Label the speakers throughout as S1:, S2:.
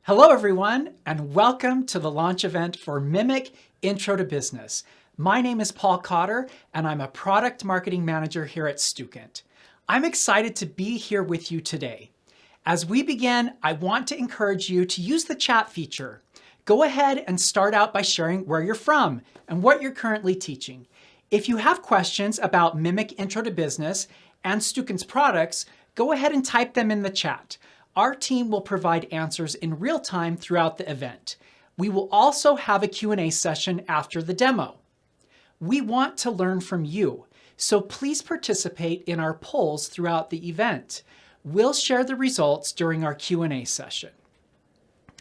S1: Hello, everyone, and welcome to the launch event for Mimic Intro to Business. My name is Paul Cotter, and I'm a product marketing manager here at Stukent. I'm excited to be here with you today. As we begin, I want to encourage you to use the chat feature. Go ahead and start out by sharing where you're from and what you're currently teaching. If you have questions about Mimic Intro to Business and Stukent's products, go ahead and type them in the chat. Our team will provide answers in real time throughout the event. We will also have a Q&A session after the demo. We want to learn from you, so please participate in our polls throughout the event. We'll share the results during our Q&A session.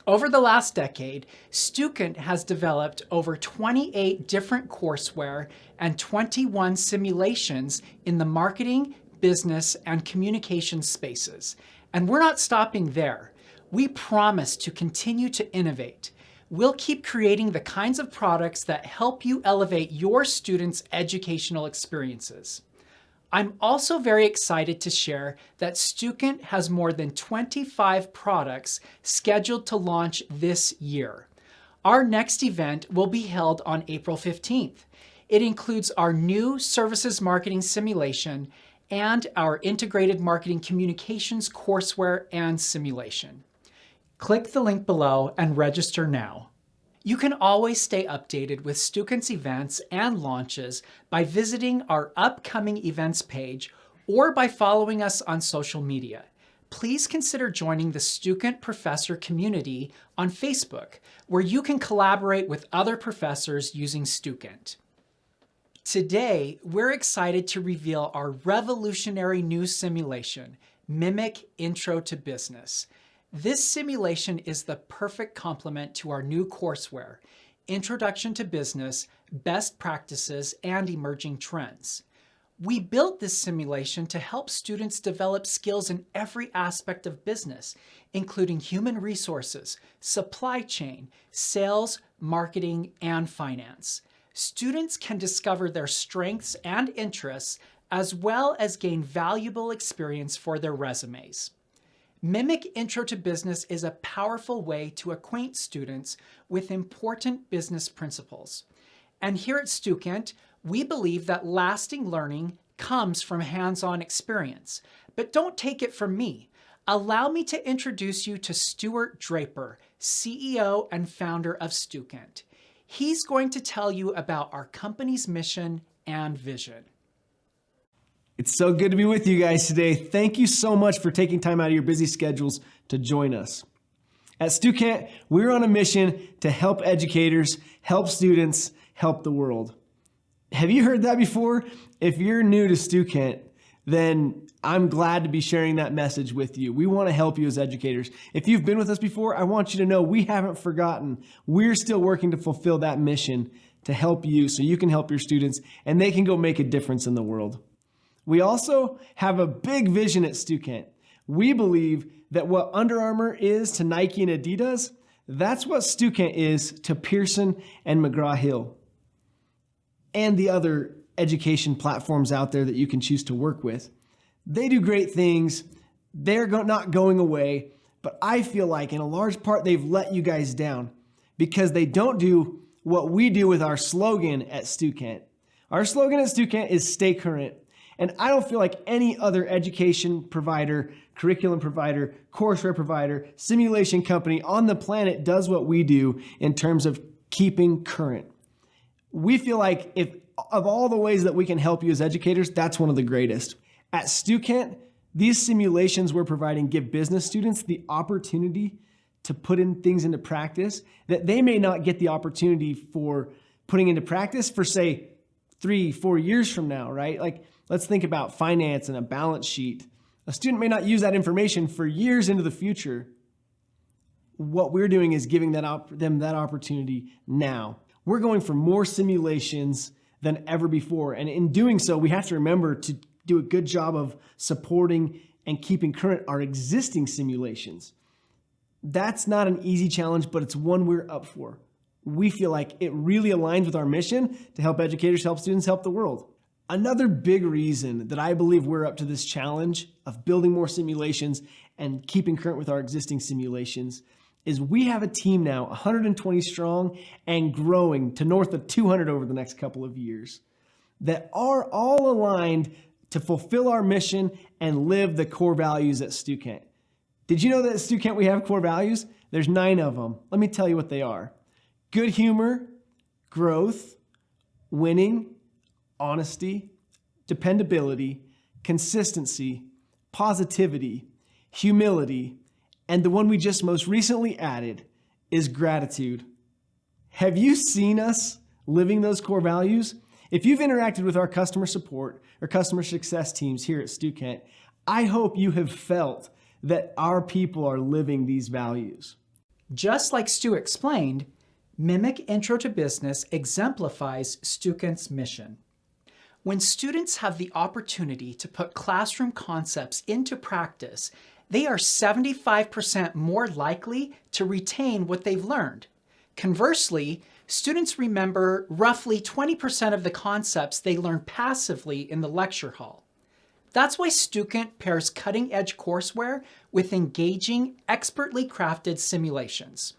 S1: Over the last decade, Stukent has developed over 28 different courseware and 21 simulations in the marketing, business, and communication spaces. And we're not stopping there. We promise to continue to innovate. We'll keep creating the kinds of products that help you elevate your students' educational experiences. I'm also very excited to share that Stukent has more than 25 products scheduled to launch this year. Our next event will be held on April 15th. It includes our new services marketing simulation and our integrated marketing communications courseware and simulation. Click the link below and register now. You can always stay updated with Stukent's events and launches by visiting our upcoming events page or by following us on social media. Please consider joining the Stukent Professor community on Facebook, where you can collaborate with other professors using Stukent. Today, we're excited to reveal our revolutionary new simulation, Mimic Intro to Business. This simulation is the perfect complement to our new courseware, Introduction to Business, Best Practices, and Emerging Trends. We built this simulation to help students develop skills in every aspect of business, including human resources, supply chain, sales, marketing, and finance. Students can discover their strengths and interests, as well as gain valuable experience for their resumes. Mimic Intro to Business is a powerful way to acquaint students with important business principles. And here at Stukent, we believe that lasting learning comes from hands-on experience. But don't take it from me. Allow me to introduce you to Stuart Draper, CEO and founder of Stukent. He's going to tell you about our company's mission and vision.
S2: It's so good to be with you guys today. Thank you so much for taking time out of your busy schedules to join us. At Stukent, we're on a mission to help educators, help students, help the world. Have you heard that before? If you're new to Stukent, then I'm glad to be sharing that message with you. We want to help you as educators. If you've been with us before, I want you to know we haven't forgotten. We're still working to fulfill that mission to help you so you can help your students and they can go make a difference in the world. We also have a big vision at Stukent. We believe that what Under Armour is to Nike and Adidas, that's what Stukent is to Pearson and McGraw-Hill and the other education platforms out there that you can choose to work with. They do great things. They're not going away, but I feel like in a large part they've let you guys down because they don't do what we do with our slogan at Stukent. Our slogan at Stukent is stay current. And I don't feel like any other education provider, curriculum provider, courseware provider, simulation company on the planet does what we do in terms of keeping current. We feel like if of all the ways that we can help you as educators, that's one of the greatest. At Stukent, these simulations we're providing give business students the opportunity to put in things into practice that they may not get the opportunity for putting into practice for, say, 3-4 years from now, right? Like, let's think about finance and a balance sheet. A student may not use that information for years into the future. What we're doing is giving them that opportunity now. We're going for more simulations than ever before. And in doing so, we have to remember to do a good job of supporting and keeping current our existing simulations. That's not an easy challenge, but it's one we're up for. We feel like it really aligns with our mission to help educators, help students, help the world. Another big reason that I believe we're up to this challenge of building more simulations and keeping current with our existing simulations is we have a team now, 120 strong and growing to north of 200 over the next couple of years, that are all aligned to fulfill our mission and live the core values at Stukent. Did you know that at Stukent we have core values? There's 9 of them. Let me tell you what they are. Good humor, growth, winning, honesty, dependability, consistency, positivity, humility, and the one we just most recently added is gratitude. Have you seen us living those core values? If you've interacted with our customer support or customer success teams here at Stukent, I hope you have felt that our people are living these values.
S1: Just like Stu explained, Mimic Intro to Business exemplifies Stukent's mission. When students have the opportunity to put classroom concepts into practice, they are 75% more likely to retain what they've learned. Conversely, students remember roughly 20% of the concepts they learn passively in the lecture hall. That's why Stukent pairs cutting-edge courseware with engaging, expertly crafted simulations.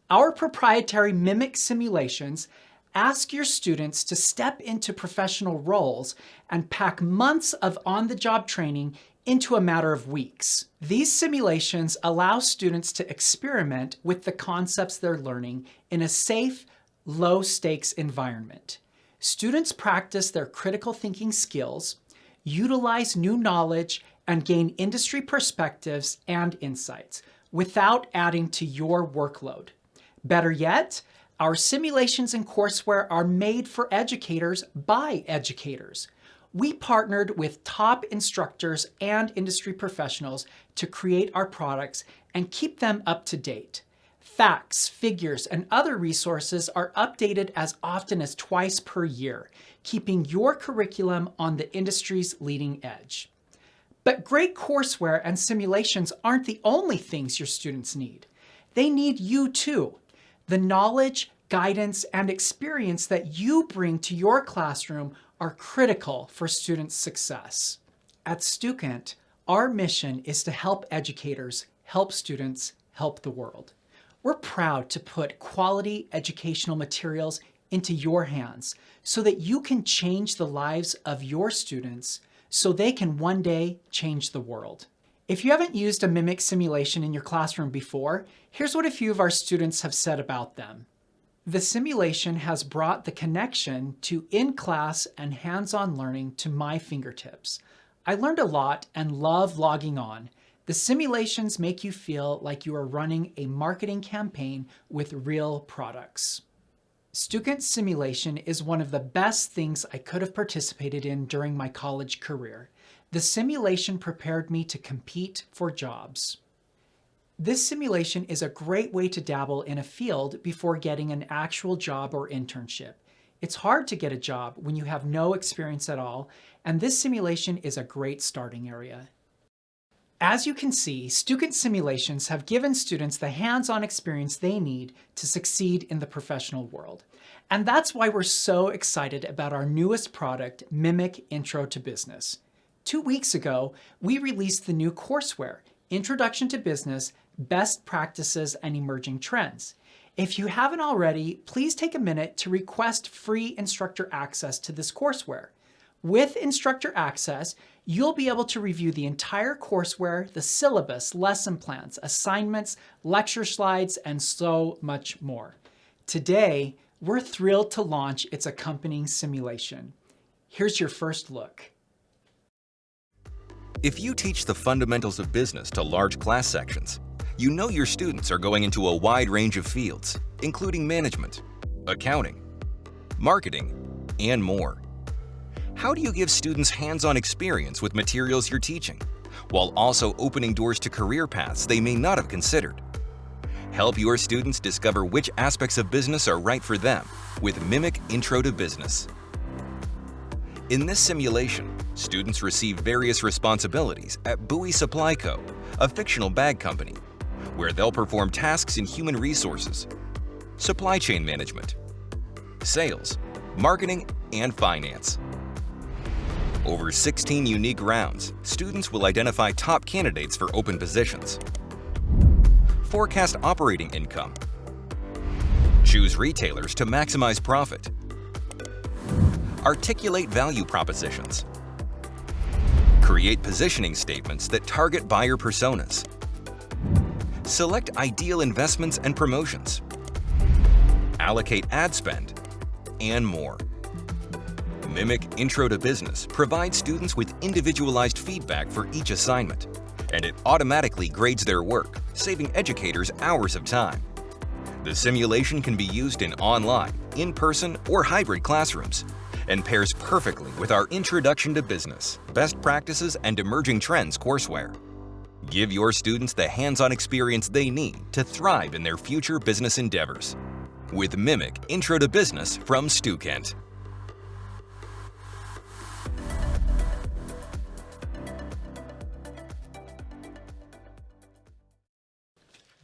S1: Our proprietary Mimic simulations ask your students to step into professional roles and pack months of on-the-job training into a matter of weeks. These simulations allow students to experiment with the concepts they're learning in a safe, low-stakes environment. Students practice their critical thinking skills, utilize new knowledge, and gain industry perspectives and insights without adding to your workload. Better yet, our simulations and courseware are made for educators by educators. We partnered with top instructors and industry professionals to create our products and keep them up to date. Facts, figures, and other resources are updated as often as twice per year, keeping your curriculum on the industry's leading edge. But great courseware and simulations aren't the only things your students need. They need you too. The knowledge, guidance, and experience that you bring to your classroom are critical for students' success. At Stukent, our mission is to help educators help students help the world. We're proud to put quality educational materials into your hands so that you can change the lives of your students so they can one day change the world. If you haven't used a Mimic simulation in your classroom before, here's what a few of our students have said about them. The simulation has brought the connection to in-class and hands-on learning to my fingertips. I learned a lot and love logging on. The simulations make you feel like you are running a marketing campaign with real products. Stukent simulation is one of the best things I could have participated in during my college career. The simulation prepared me to compete for jobs. This simulation is a great way to dabble in a field before getting an actual job or internship. It's hard to get a job when you have no experience at all, and this simulation is a great starting area. As you can see, Stukent simulations have given students the hands-on experience they need to succeed in the professional world. And that's why we're so excited about our newest product, Mimic Intro to Business. 2 weeks ago, we released the new courseware, Introduction to Business, Best Practices and Emerging Trends. If you haven't already, please take a minute to request free instructor access to this courseware. With instructor access, you'll be able to review the entire courseware, the syllabus, lesson plans, assignments, lecture slides, and so much more. Today, we're thrilled to launch its accompanying simulation. Here's your first look.
S3: If you teach the fundamentals of business to large class sections, you know your students are going into a wide range of fields, including management, accounting, marketing, and more. How do you give students hands-on experience with materials you're teaching, while also opening doors to career paths they may not have considered? Help your students discover which aspects of business are right for them with Mimic Intro to Business. In this simulation, students receive various responsibilities at Bowie Supply Co., a fictional bag company, where they'll perform tasks in human resources, supply chain management, sales, marketing, and finance. Over 16 unique rounds, students will identify top candidates for open positions. Forecast operating income. Choose retailers to maximize profit. Articulate value propositions. Create positioning statements that target buyer personas. Select ideal investments and promotions. Allocate ad spend, and more. Mimic Intro to Business provides students with individualized feedback for each assignment, and it automatically grades their work, saving educators hours of time. The simulation can be used in online, in-person, or hybrid classrooms, and pairs perfectly with our Introduction to Business, Best Practices and Emerging Trends courseware. Give your students the hands-on experience they need to thrive in their future business endeavors. With Mimic Intro to Business from Stukent.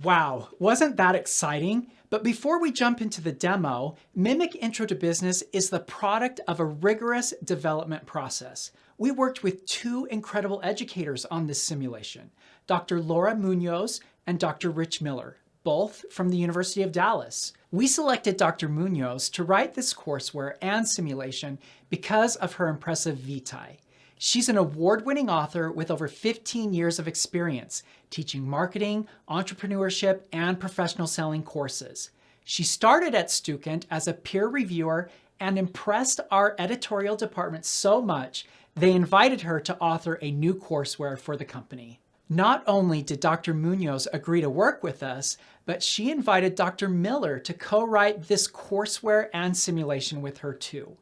S1: Wow, wasn't that exciting? But before we jump into the demo, Mimic Intro to Business is the product of a rigorous development process. We worked with two incredible educators on this simulation, Dr. Laura Munoz and Dr. Rich Miller, both from the University of Dallas. We selected Dr. Munoz to write this courseware and simulation because of her impressive vitae. She's an award-winning author with over 15 years of experience teaching marketing, entrepreneurship, and professional selling courses. She started at Stukent as a peer reviewer and impressed our editorial department so much, they invited her to author a new courseware for the company. Not only did Dr. Munoz agree to work with us, but she invited Dr. Miller to co-write this courseware and simulation with her too.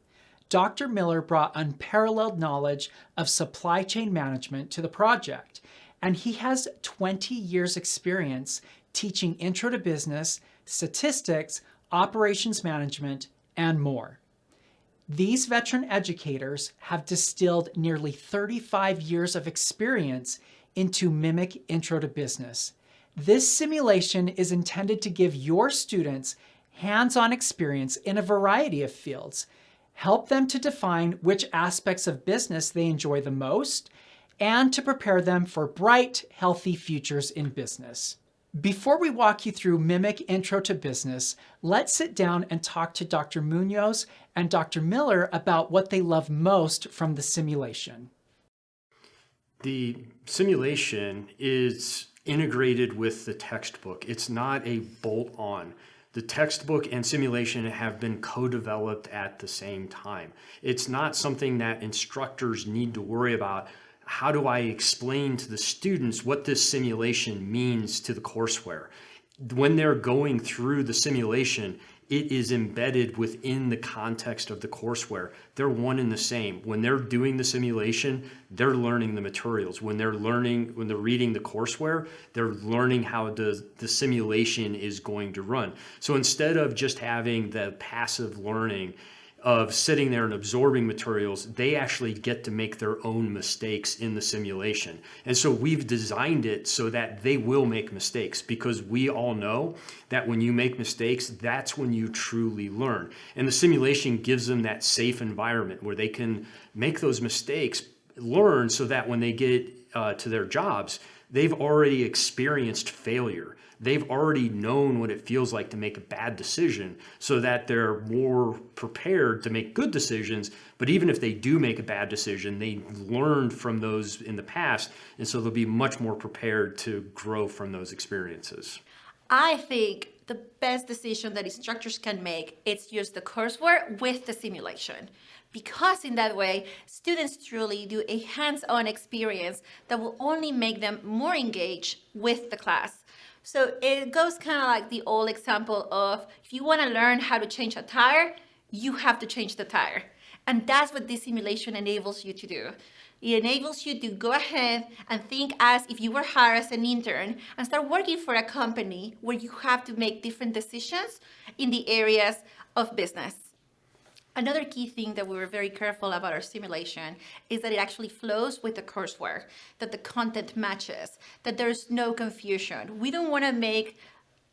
S1: Dr. Miller brought unparalleled knowledge of supply chain management to the project, and he has 20 years experience teaching Intro to Business, statistics, operations management, and more. These veteran educators have distilled nearly 35 years of experience into Mimic Intro to Business. This simulation is intended to give your students hands-on experience in a variety of fields, help them to define which aspects of business they enjoy the most, and to prepare them for bright, healthy futures in business. Before we walk you through Mimic Intro to Business, let's sit down and talk to Dr. Munoz and Dr. Miller about what they love most from the simulation.
S4: The simulation is integrated with the textbook. It's not a bolt-on. The textbook and simulation have been co-developed at the same time. It's not something that instructors need to worry about. How do I explain to the students what this simulation means to the courseware? When they're going through the simulation, it is embedded within the context of the courseware. They're one and the same. When they're doing the simulation, they're learning the materials. When they're reading the courseware, they're learning how the simulation is going to run. So instead of just having the passive learning of sitting there and absorbing materials, they actually get to make their own mistakes in the simulation. And so we've designed it so that they will make mistakes, because we all know that when you make mistakes, that's when you truly learn. And the simulation gives them that safe environment where they can make those mistakes, learn, so that when they get to their jobs, they've already experienced failure. They've already known what it feels like to make a bad decision, so that they're more prepared to make good decisions. But even if they do make a bad decision, they learned from those in the past, and so they'll be much more prepared to grow from those experiences.
S5: I think the best decision that instructors can make is use the courseware with the simulation, because in that way, students truly do a hands-on experience that will only make them more engaged with the class. So it goes kind of like the old example of, if you want to learn how to change a tire, you have to change the tire. And that's what this simulation enables you to do. It enables you to go ahead and think as if you were hired as an intern and start working for a company where you have to make different decisions in the areas of business. Another key thing that we were very careful about our simulation is that it actually flows with the courseware, that the content matches, that there's no confusion. We don't want to make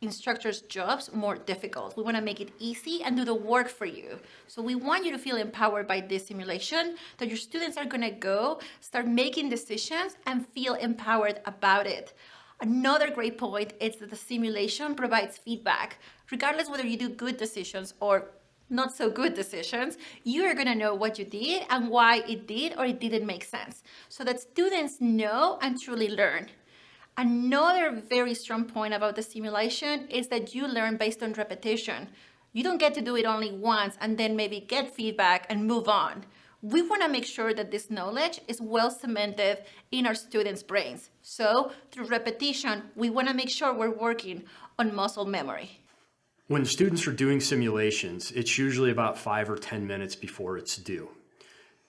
S5: instructors' jobs more difficult. We want to make it easy and do the work for you. So we want you to feel empowered by this simulation, that your students are going to go start making decisions and feel empowered about it. Another great point is that the simulation provides feedback. Regardless whether you do good decisions or not so good decisions, you are going to know what you did and why it did or it didn't make sense, so that students know and truly learn. Another very strong point about the simulation is that you learn based on repetition. You don't get to do it only once and then maybe get feedback and move on. We want to make sure that this knowledge is well cemented in our students' brains. So through repetition, we want to make sure we're working on muscle memory.
S4: When students are doing simulations, it's usually about 5 or 10 minutes before it's due.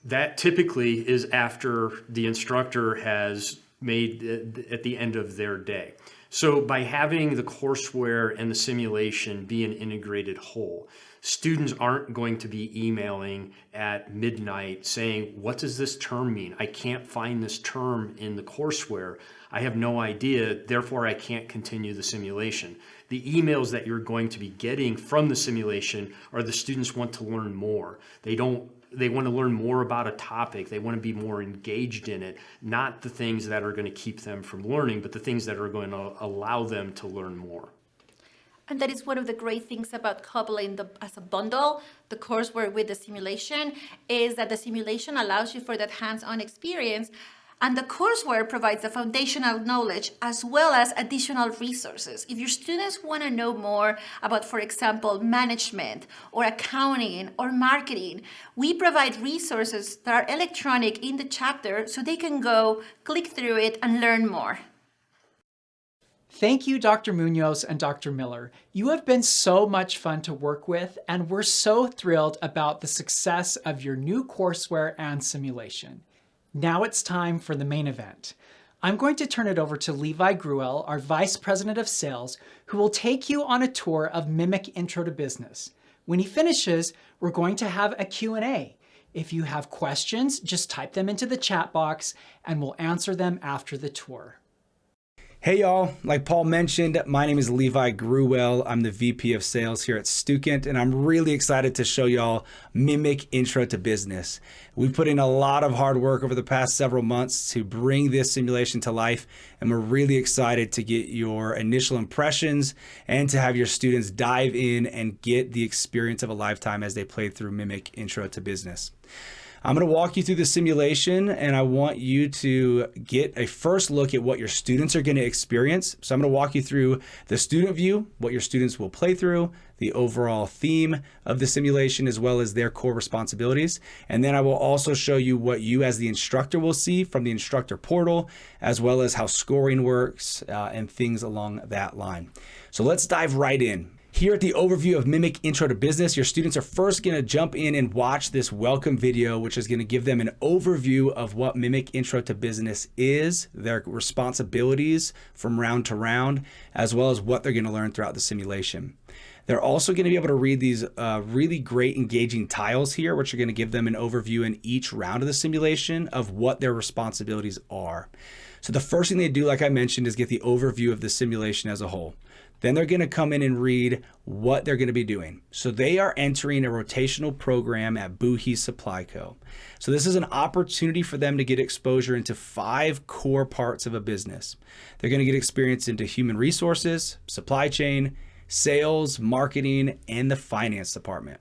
S4: That typically is after the instructor has made at the end of their day. So by having the courseware and the simulation be an integrated whole, students aren't going to be emailing at midnight saying, what does this term mean? I can't find this term in the courseware. I have no idea, therefore I can't continue the simulation. The emails that you're going to be getting from the simulation are the students want to learn more. They want to learn more about a topic. They want to be more engaged in it, not the things that are going to keep them from learning, but the things that are going to allow them to learn more.
S5: And that is one of the great things about coupling as a bundle, the courseware with the simulation, is that the simulation allows you for that hands-on experience, and the courseware provides the foundational knowledge as well as additional resources. If your students want to know more about, for example, management or accounting or marketing, we provide resources that are electronic in the chapter so they can go click through it and learn more.
S1: Thank you, Dr. Munoz and Dr. Miller. You have been so much fun to work with, and we're so thrilled about the success of your new courseware and simulation. Now it's time for the main event. I'm going to turn it over to Levi Gruel, our Vice President of Sales, who will take you on a tour of Mimic Intro to Business. When he finishes, we're going to have a Q&A. If you have questions, just type them into the chat box and we'll answer them after the tour.
S6: Hey y'all, like Paul mentioned, my name is Levi Gruel. I'm the VP of Sales here at Stukent, and I'm really excited to show y'all Mimic Intro to Business. We've put in a lot of hard work over the past several months to bring this simulation to life, and we're really excited to get your initial impressions and to have your students dive in and get the experience of a lifetime as they play through Mimic Intro to Business. I'm going to walk you through the simulation, and I want you to get a first look at what your students are going to experience. So I'm going to walk you through the student view, what your students will play through, the overall theme of the simulation, as well as their core responsibilities. And then I will also show you what you as the instructor will see from the instructor portal, as well as how scoring works and things along that line. So let's dive right in. Here at the overview of Mimic Intro to Business, your students are first going to jump in and watch this welcome video, which is going to give them an overview of what Mimic Intro to Business is, their responsibilities from round to round, as well as what they're going to learn throughout the simulation. They're also going to be able to read these really great engaging tiles here, which are going to give them an overview in each round of the simulation of what their responsibilities are. So the first thing they do, like I mentioned, is get the overview of the simulation as a whole. Then they're going to come in and read what they're going to be doing. So they are entering a rotational program at Boohee Supply Co. So this is an opportunity for them to get exposure into 5 core parts of a business. They're going to get experience into human resources, supply chain, sales, marketing, and the finance department.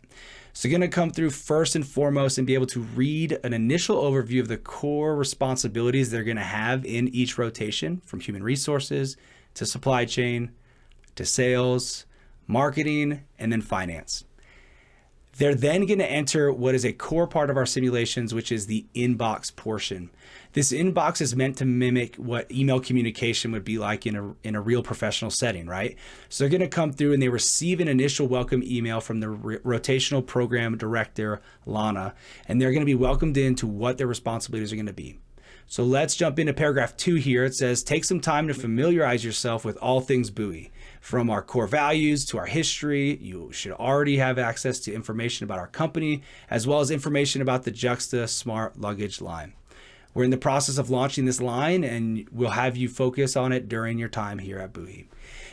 S6: So they're going to come through first and foremost and be able to read an initial overview of the core responsibilities they're going to have in each rotation, from human resources to supply chain, to sales, marketing, and then finance. They're then going to enter what is a core part of our simulations, which is the inbox portion. This inbox is meant to mimic what email communication would be like in a real professional setting, right? So they're going to come through and they receive an initial welcome email from the rotational program director, Lana, and they're going to be welcomed into what their responsibilities are going to be. So let's jump into paragraph 2 here. It says, take some time to familiarize yourself with all things Bowie. From our core values to our history, you should already have access to information about our company, as well as information about the Juxta Smart Luggage line. We're in the process of launching this line, and we'll have you focus on it during your time here at Bowie.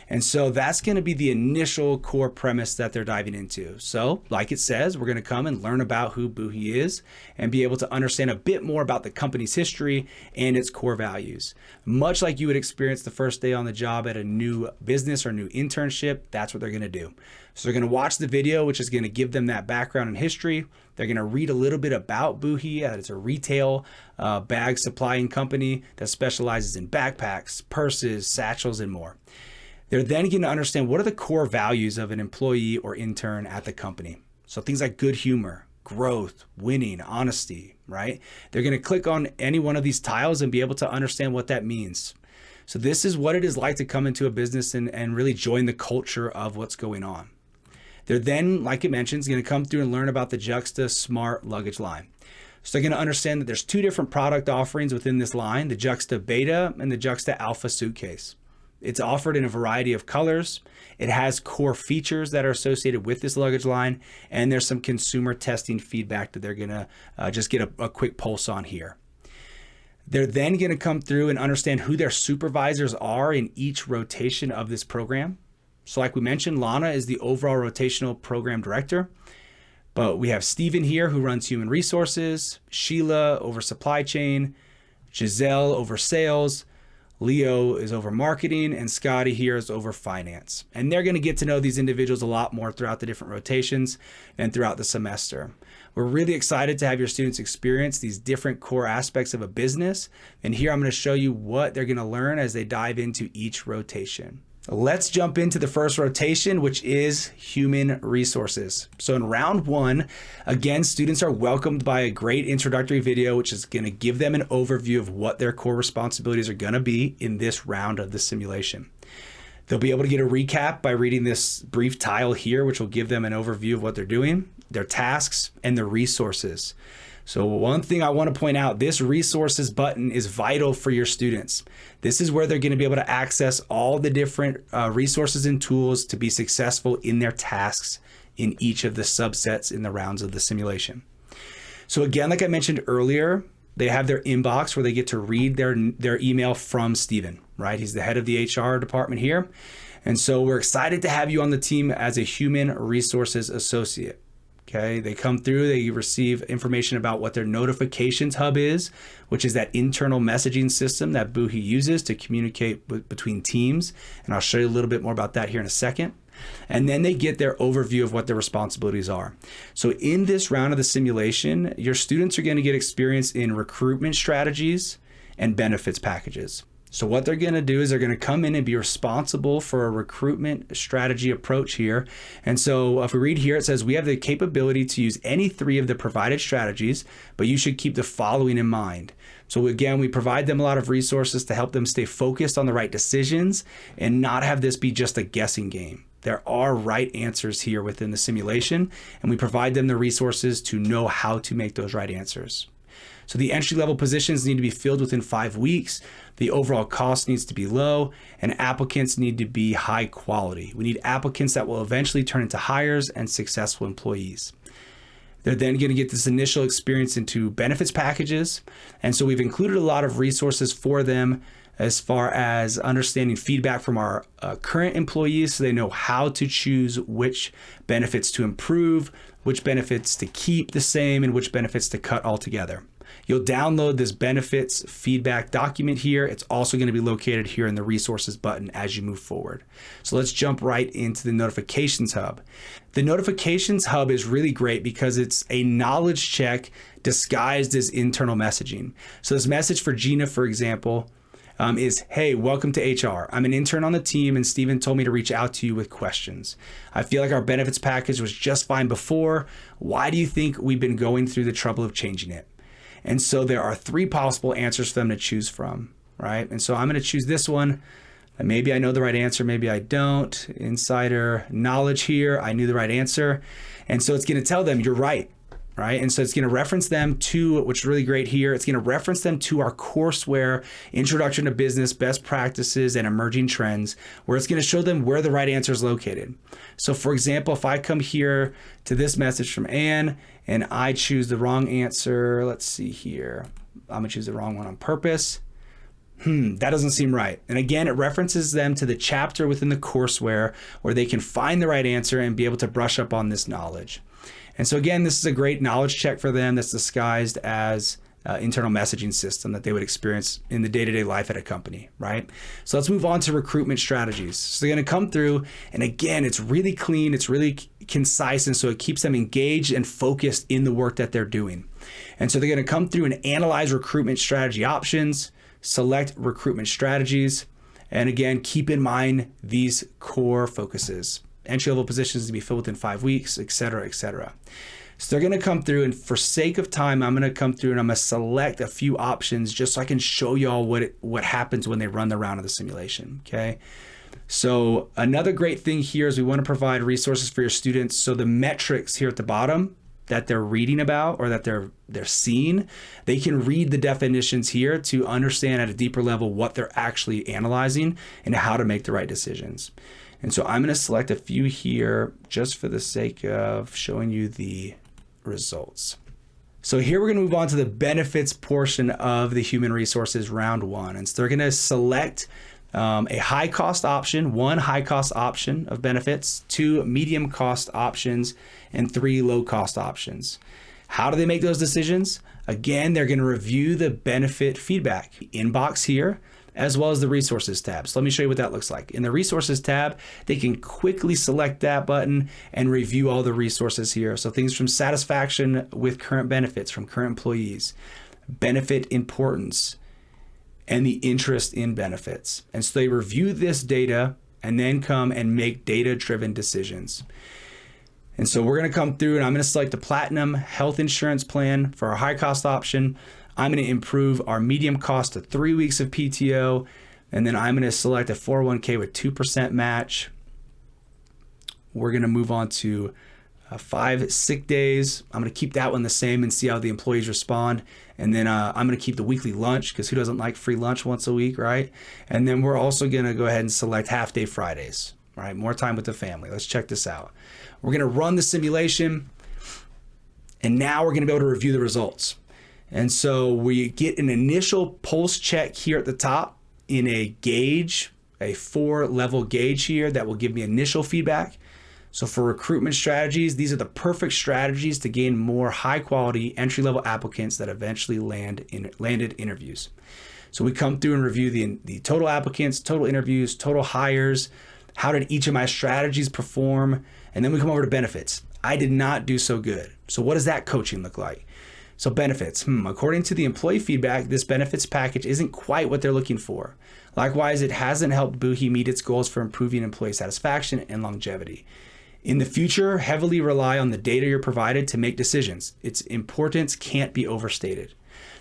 S6: And so that's going to be the initial core premise that they're diving into. So like it says, we're going to come and learn about who Buhi is and be able to understand a bit more about the company's history and its core values. Much like you would experience the first day on the job at a new business or new internship, that's what they're going to do. So they're going to watch the video, which is going to give them that background and history. They're going to read a little bit about Buhi. It's a retail bag supplying company that specializes in backpacks, purses, satchels, and more. They're then going to understand what are the core values of an employee or intern at the company. So things like good humor, growth, winning, honesty, right? They're going to click on any one of these tiles and be able to understand what that means. So this is what it is like to come into a business and really join the culture of what's going on. They're then, like it mentions, going to come through and learn about the Juxta Smart luggage line. So they're going to understand that there's two different product offerings within this line, the Juxta Beta and the Juxta Alpha suitcase. It's offered in a variety of colors. It has core features that are associated with this luggage line, and there's some consumer testing feedback that they're going to just get a quick pulse on here. They're then going to come through and understand who their supervisors are in each rotation of this program. So like we mentioned, Lana is the overall rotational program director, but we have Steven here who runs human resources, Sheila over supply chain, Giselle over sales, Leo is over marketing, and Scotty here is over finance. And they're going to get to know these individuals a lot more throughout the different rotations and throughout the semester. We're really excited to have your students experience these different core aspects of a business. And here I'm going to show you what they're going to learn as they dive into each rotation. Let's jump into the first rotation, which is human resources. So in round one, again, students are welcomed by a great introductory video, which is going to give them an overview of what their core responsibilities are going to be in this round of the simulation. They'll be able to get a recap by reading this brief tile here, which will give them an overview of what they're doing, their tasks, and their resources. So one thing I want to point out, this resources button is vital for your students. This is where they're going to be able to access all the different resources and tools to be successful in their tasks in each of the subsets in the rounds of the simulation. So again, like I mentioned earlier, they have their inbox where they get to read their email from Steven, right? He's the head of the HR department here. And so we're excited to have you on the team as a human resources associate. Okay, they come through, they receive information about what their notifications hub is, which is that internal messaging system that Buhi uses to communicate between teams. And I'll show you a little bit more about that here in a second. And then they get their overview of what their responsibilities are. So in this round of the simulation, your students are going to get experience in recruitment strategies and benefits packages. So what they're going to do is they're going to come in and be responsible for a recruitment strategy approach here. And so if we read here, it says we have the capability to use any three of the provided strategies, but you should keep the following in mind. So again, we provide them a lot of resources to help them stay focused on the right decisions and not have this be just a guessing game. There are right answers here within the simulation, and we provide them the resources to know how to make those right answers. So the entry-level positions need to be filled within 5 weeks. The overall cost needs to be low, and applicants need to be high quality. We need applicants that will eventually turn into hires and successful employees. They're then going to get this initial experience into benefits packages. And so we've included a lot of resources for them as far as understanding feedback from our current employees so they know how to choose which benefits to improve, which benefits to keep the same, and which benefits to cut altogether. You'll download this benefits feedback document here. It's also going to be located here in the resources button as you move forward. So let's jump right into the notifications hub. The notifications hub is really great because it's a knowledge check disguised as internal messaging. So this message for Gina, for example, is, hey, welcome to HR. I'm an intern on the team and Steven told me to reach out to you with questions. I feel like our benefits package was just fine before. Why do you think we've been going through the trouble of changing it? And so there are 3 possible answers for them to choose from, right? And so I'm going to choose this one. Maybe I know the right answer, maybe I don't. Insider knowledge here, I knew the right answer. And so it's going to tell them you're right, right? And so it's going to reference them to, which is really great here, it's going to reference them to our courseware, Introduction to Business, Best Practices, and Emerging Trends, where it's going to show them where the right answer is located. So for example, if I come here to this message from Anne and I choose the wrong answer, let's see here, I'm going to choose the wrong one on purpose. That doesn't seem right. And again, it references them to the chapter within the courseware where they can find the right answer and be able to brush up on this knowledge. And so again, this is a great knowledge check for them that's disguised as internal messaging system that they would experience in the day-to-day life at a company, right? So let's move on to recruitment strategies. So they're going to come through, and again, it's really clean, it's really concise, and so it keeps them engaged and focused in the work that they're doing. And so they're going to come through and analyze recruitment strategy options, select recruitment strategies, and again, keep in mind these core focuses. Entry-level positions to be filled within 5 weeks, et cetera, et cetera. So they're going to come through, and for sake of time, I'm going to come through and I'm going to select a few options just so I can show y'all what happens when they run the round of the simulation, okay? So another great thing here is we want to provide resources for your students. So the metrics here at the bottom that they're reading about or that they're seeing, they can read the definitions here to understand at a deeper level what they're actually analyzing and how to make the right decisions. And so I'm going to select a few here just for the sake of showing you the results. So here we're going to move on to the benefits portion of the human resources round 1. And so they're going to select a high cost option, 1 high cost option of benefits, 2 medium cost options, and 3 low cost options. How do they make those decisions? Again, they're going to review the benefit feedback inbox here, as well as the resources tab. So let me show you what that looks like. In the resources tab, they can quickly select that button and review all the resources here. So things from satisfaction with current benefits from current employees, benefit importance, and the interest in benefits. And so they review this data and then come and make data-driven decisions. And so we're going to come through and I'm going to select the Platinum Health Insurance Plan for our high cost option. I'm going to improve our medium cost to 3 weeks of PTO. And then I'm going to select a 401k with 2% match. We're going to move on to 5 sick days. I'm going to keep that one the same and see how the employees respond. And then I'm going to keep the weekly lunch because who doesn't like free lunch once a week, right? And then we're also going to go ahead and select half day Fridays, right? More time with the family. Let's check this out. We're going to run the simulation. And now we're going to be able to review the results. And so we get an initial pulse check here at the top in a gauge, a 4-level gauge here that will give me initial feedback. So for recruitment strategies, these are the perfect strategies to gain more high quality entry-level applicants that eventually landed interviews. So we come through and review the total applicants, total interviews, total hires, how did each of my strategies perform, and then we come over to benefits. I did not do so good. So what does that coaching look like? So benefits, according to the employee feedback, this benefits package isn't quite what they're looking for. Likewise, it hasn't helped Boohi meet its goals for improving employee satisfaction and longevity. In the future, heavily rely on the data you're provided to make decisions. Its importance can't be overstated.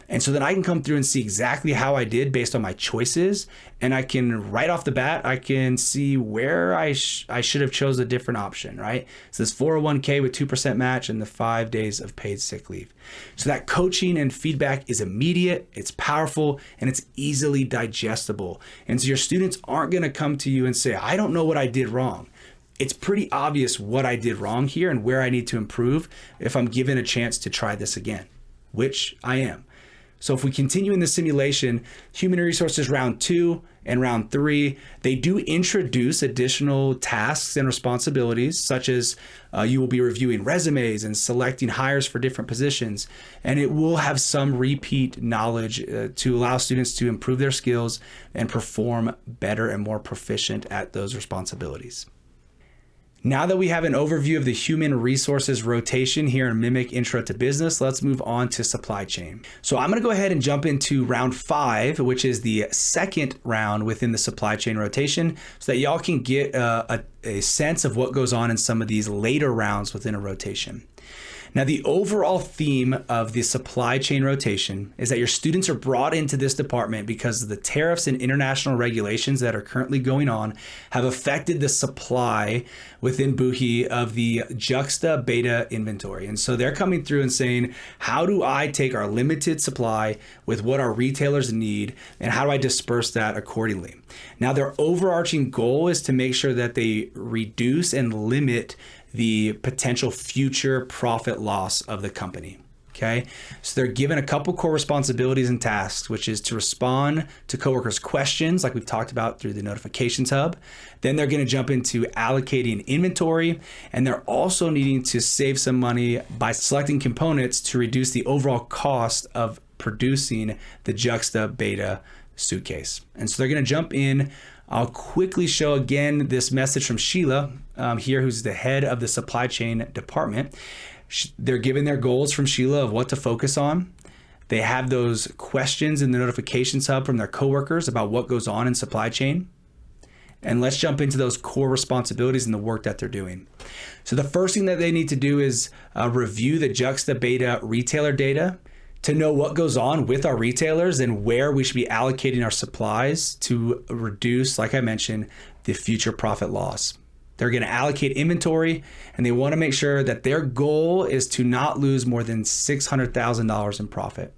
S6: And so then I can come through and see exactly how I did based on my choices. And I can, right off the bat, I can see where I should have chose a different option, right? So this 401k with 2% match and the 5 days of paid sick leave. So that coaching and feedback is immediate, it's powerful, and it's easily digestible. And so your students aren't gonna come to you and say, I don't know what I did wrong. It's pretty obvious what I did wrong here and where I need to improve if I'm given a chance to try this again, which I am. So if we continue in the simulation, human resources round 2 and round 3, they do introduce additional tasks and responsibilities, such as you will be reviewing resumes and selecting hires for different positions. And it will have some repeat knowledge to allow students to improve their skills and perform better and more proficient at those responsibilities. Now that we have an overview of the human resources rotation here in Mimic Intro to Business, let's move on to supply chain. So I'm going to go ahead and jump into round 5, which is the second round within the supply chain rotation, so that y'all can get a sense of what goes on in some of these later rounds within a rotation. Now, the overall theme of the supply chain rotation is that your students are brought into this department because the tariffs and international regulations that are currently going on have affected the supply within Boohi of the Juxta Beta inventory. And so they're coming through and saying, how do I take our limited supply with what our retailers need, and how do I disperse that accordingly? Now, their overarching goal is to make sure that they reduce and limit the potential future profit loss of the company. Okay, so they're given a couple core responsibilities and tasks, which is to respond to coworkers' questions, like we've talked about through the notifications hub. Then they're going to jump into allocating inventory, and they're also needing to save some money by selecting components to reduce the overall cost of producing the Juxta Beta suitcase. And so they're going to jump in. I'll quickly show again this message from Sheila here, who's the head of the supply chain department. They're given their goals from Sheila of what to focus on. They have those questions in the notifications hub from their coworkers about what goes on in supply chain. And let's jump into those core responsibilities and the work that they're doing. So the first thing that they need to do is review the Juxta Beta retailer data to know what goes on with our retailers and where we should be allocating our supplies to reduce, like I mentioned, the future profit loss. They're going to allocate inventory, and they want to make sure that their goal is to not lose more than $600,000 in profit.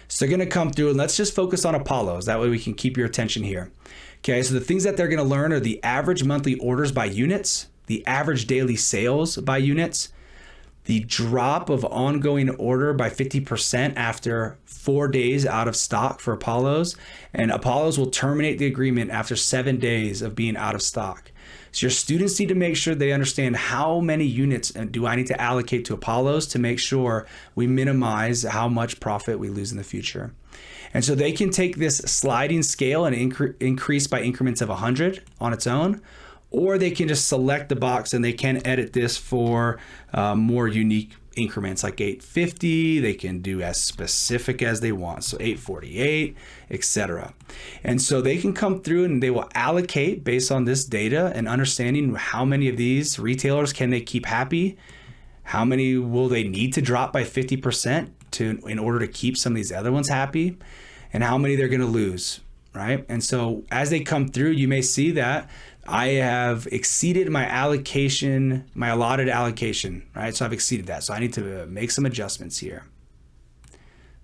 S6: So they're going to come through, and let's just focus on Apollos. That way we can keep your attention here. Okay, so the things that they're going to learn are the average monthly orders by units, the average daily sales by units, the drop of ongoing order by 50% after 4 days out of stock for Apollos, and Apollos will terminate the agreement after 7 days of being out of stock. So your students need to make sure they understand how many units do I need to allocate to Apollos to make sure we minimize how much profit we lose in the future. And so they can take this sliding scale and increase by increments of 100 on its own, or they can just select the box and they can edit this for more unique increments like 850. They can do as specific as they want, so 848, etc. And so they can come through and they will allocate based on this data and understanding how many of these retailers can they keep happy, how many will they need to drop by 50% in order to keep some of these other ones happy, and how many they're going to lose, right? And so as they come through, you may see that I have exceeded my allocation, my allotted allocation, right? So I've exceeded that. So I need to make some adjustments here.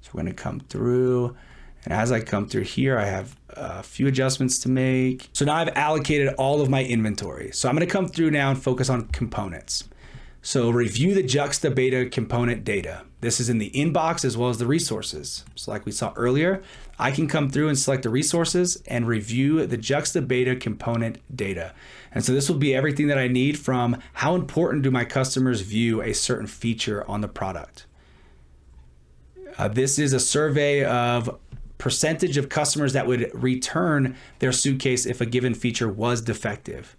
S6: So we're going to come through. And as I come through here, I have a few adjustments to make. So now I've allocated all of my inventory. So I'm going to come through now and focus on components. So review the Juxta Beta component data. This is in the inbox as well as the resources. So like we saw earlier, I can come through and select the resources and review the Juxta Beta component data. And so this will be everything that I need from how important do my customers view a certain feature on the product. This is a survey of percentage of customers that would return their suitcase if a given feature was defective.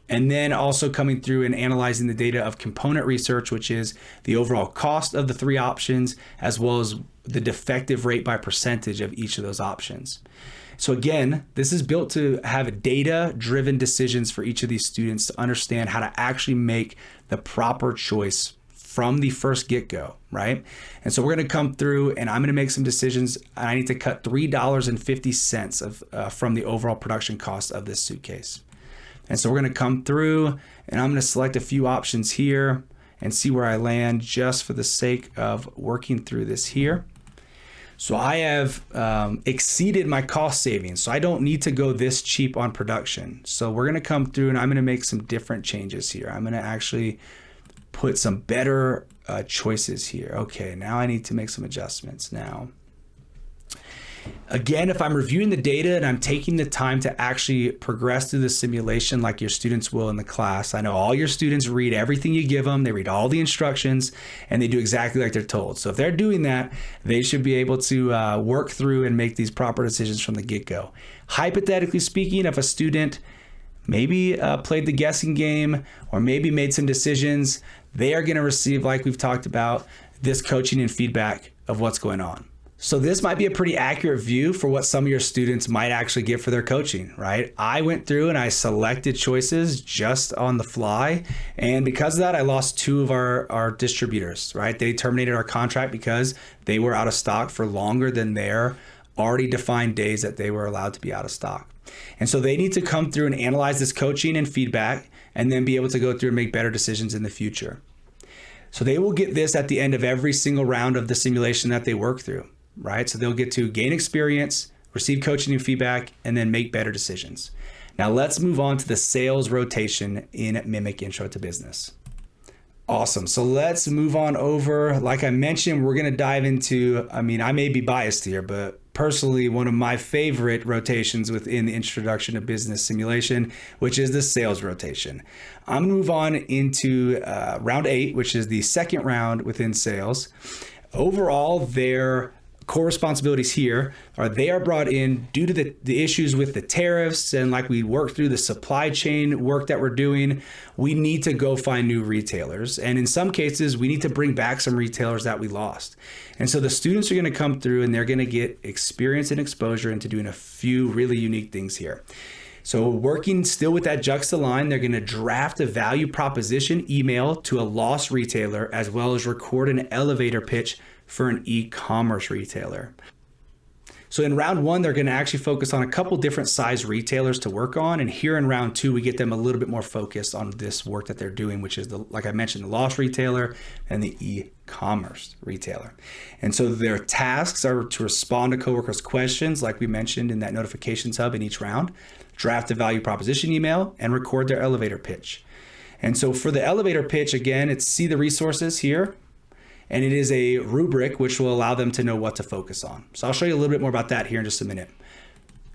S6: And then also coming through and analyzing the data of component research, which is the overall cost of the 3 options, as well as the defective rate by percentage of each of those options. So again, this is built to have data-driven decisions for each of these students to understand how to actually make the proper choice from the first get-go, right? And so we're going to come through and I'm going to make some decisions. I need to cut $3.50 from the overall production cost of this suitcase. And so we're going to come through and I'm going to select a few options here and see where I land just for the sake of working through this here. So I have exceeded my cost savings. So I don't need to go this cheap on production. So we're going to come through and I'm going to make some different changes here. I'm going to actually put some better choices here. Okay, now I need to make some adjustments now. Again, if I'm reviewing the data and I'm taking the time to actually progress through the simulation like your students will in the class, I know all your students read everything you give them, they read all the instructions, and they do exactly like they're told. So if they're doing that, they should be able to work through and make these proper decisions from the get-go. Hypothetically speaking, if a student maybe played the guessing game or maybe made some decisions, they are going to receive, like we've talked about, this coaching and feedback of what's going on. So this might be a pretty accurate view for what some of your students might actually get for their coaching, right? I went through and I selected choices just on the fly. And because of that, I lost 2 of our distributors, right? They terminated our contract because they were out of stock for longer than their already defined days that they were allowed to be out of stock. And so they need to come through and analyze this coaching and feedback and then be able to go through and make better decisions in the future. So they will get this at the end of every single round of the simulation that they work through. Right? So they'll get to gain experience, receive coaching and feedback, and then make better decisions. Now let's move on to the sales rotation in Mimic Intro to Business. Awesome. So let's move on over. Like I mentioned, we're going to dive into, I may be biased here, but personally, one of my favorite rotations within the Introduction to Business Simulation, which is the sales rotation. I'm going to move on into round 8, which is the second round within sales. Overall, their core responsibilities here are they are brought in due to the issues with the tariffs, and like we work through the supply chain work that we're doing, we need to go find new retailers. And in some cases, we need to bring back some retailers that we lost. And so the students are going to come through and they're going to get experience and exposure into doing a few really unique things here. So working still with that juxta line, they're going to draft a value proposition email to a lost retailer, as well as record an elevator pitch for an e-commerce retailer. So in round 1, they're going to actually focus on a couple different size retailers to work on. And here in round 2, we get them a little bit more focused on this work that they're doing, which is, like I mentioned, the lost retailer and the e-commerce retailer. And so their tasks are to respond to coworkers' questions, like we mentioned in that notifications hub in each round, draft a value proposition email, and record their elevator pitch. And so for the elevator pitch, again, it's see the resources here. And it is a rubric which will allow them to know what to focus on. So I'll show you a little bit more about that here in just a minute.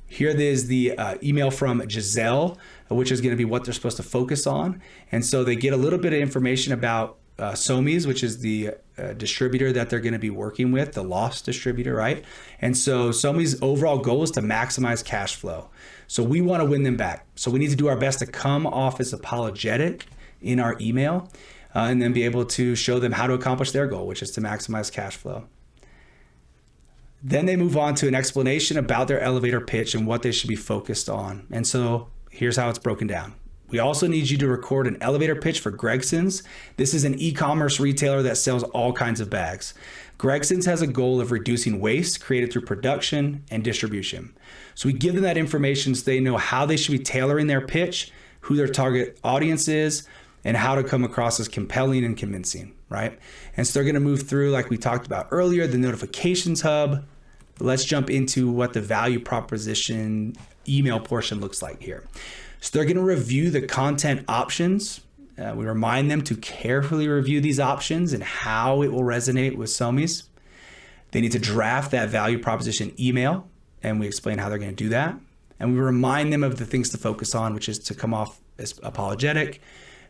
S6: Here is the email from Giselle, which is going to be what they're supposed to focus on. And so they get a little bit of information about Somi's, which is the distributor that they're going to be working with, the lost distributor, right? And so Somi's overall goal is to maximize cash flow. So we want to win them back. So we need to do our best to come off as apologetic in our email. And then be able to show them how to accomplish their goal, which is to maximize cash flow. Then they move on to an explanation about their elevator pitch and what they should be focused on. And so here's how it's broken down. We also need you to record an elevator pitch for Gregson's. This is an e-commerce retailer that sells all kinds of bags. Gregson's has a goal of reducing waste created through production and distribution. So we give them that information so they know how they should be tailoring their pitch, who their target audience is, and how to come across as compelling and convincing, right? And so they're going to move through, like we talked about earlier, the notifications hub. Let's jump into what the value proposition email portion looks like here. So they're going to review the content options. We remind them to carefully review these options and how it will resonate with Somi's. They need to draft that value proposition email, and we explain how they're going to do that. And we remind them of the things to focus on, which is to come off as apologetic,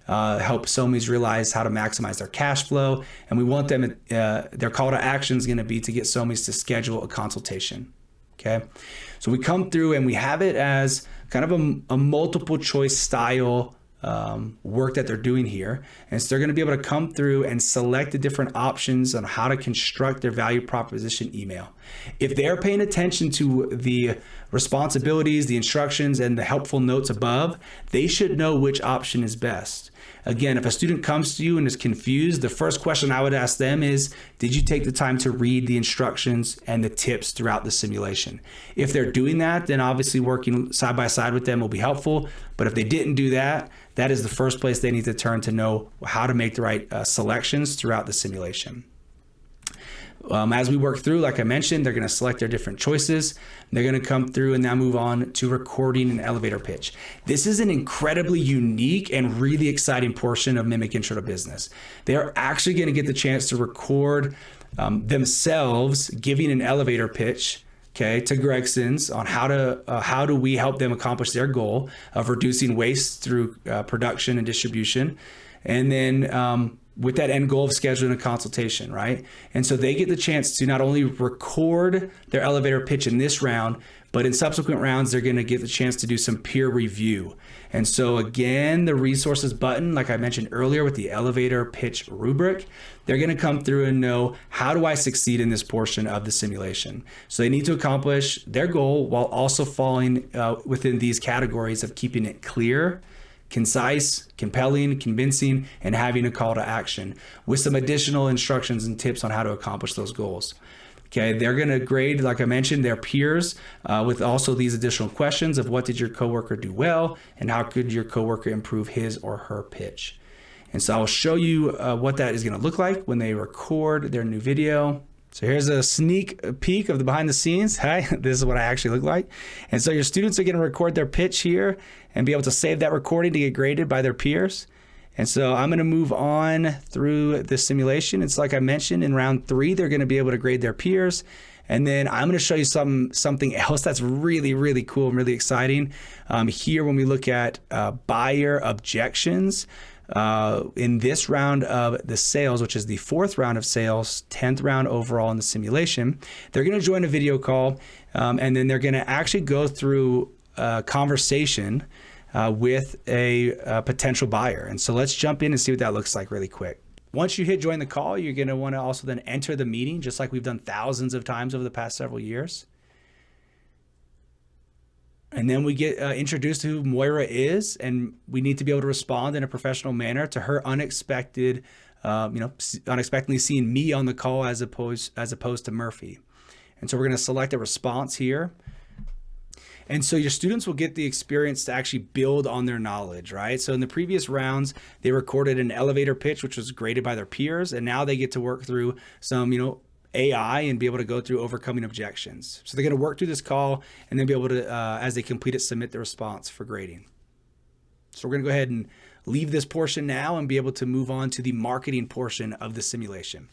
S6: help Somi's realize how to maximize their cash flow. And we want them, their call to action is going to be to get Somi's to schedule a consultation. Okay. So we come through and we have it as kind of a multiple choice style work that they're doing here. And so they're going to be able to come through and select the different options on how to construct their value proposition email. If they're paying attention to the responsibilities, the instructions, and the helpful notes above, they should know which option is best. Again, if a student comes to you and is confused, the first question I would ask them is, did you take the time to read the instructions and the tips throughout the simulation? If they're doing that, then obviously working side by side with them will be helpful. But if they didn't do that, that is the first place they need to turn to know how to make the right selections throughout the simulation. As we work through, like I mentioned, they're going to select their different choices. They're going to come through and now move on to recording an elevator pitch. This is an incredibly unique and really exciting portion of Mimic Intro to Business. They are actually going to get the chance to record themselves giving an elevator pitch, okay, to Gregson's on how do we help them accomplish their goal of reducing waste through production and distribution, and then with that end goal of scheduling a consultation, right? And so they get the chance to not only record their elevator pitch in this round, but in subsequent rounds, they're going to get the chance to do some peer review. And so again, the resources button, like I mentioned earlier with the elevator pitch rubric, they're going to come through and know, how do I succeed in this portion of the simulation? So they need to accomplish their goal while also falling within these categories of keeping it clear, concise, compelling, convincing, and having a call to action with some additional instructions and tips on how to accomplish those goals. Okay, they're going to grade, like I mentioned, their peers with also these additional questions of what did your coworker do well and how could your coworker improve his or her pitch. And so I'll show you what that is going to look like when they record their new video. So here's a sneak peek of the behind the scenes. Hi, this is what I actually look like. And so your students are going to record their pitch here and be able to save that recording to get graded by their peers. And so I'm going to move on through the simulation. It's like I mentioned, in round 3, they're going to be able to grade their peers. And then I'm going to show you something else that's really, really cool and really exciting. Here, when we look at buyer objections, in this round of the sales, which is the 4th round of sales, 10th round overall in the simulation, they're going to join a video call, and then they're going to actually go through a conversation with a potential buyer. And so let's jump in and see what that looks like really quick. Once you hit join the call, you're going to want to also then enter the meeting, just like we've done thousands of times over the past several years. And then we get introduced to who Moira is, and we need to be able to respond in a professional manner to her unexpectedly seeing me on the call as opposed to Murphy. And so we're going to select a response here. And so your students will get the experience to actually build on their knowledge, right? So in the previous rounds, they recorded an elevator pitch, which was graded by their peers. And now they get to work through some, AI and be able to go through overcoming objections. So they're going to work through this call and then be able to, as they complete it, submit the response for grading. So we're going to go ahead and leave this portion now and be able to move on to the marketing portion of the simulation.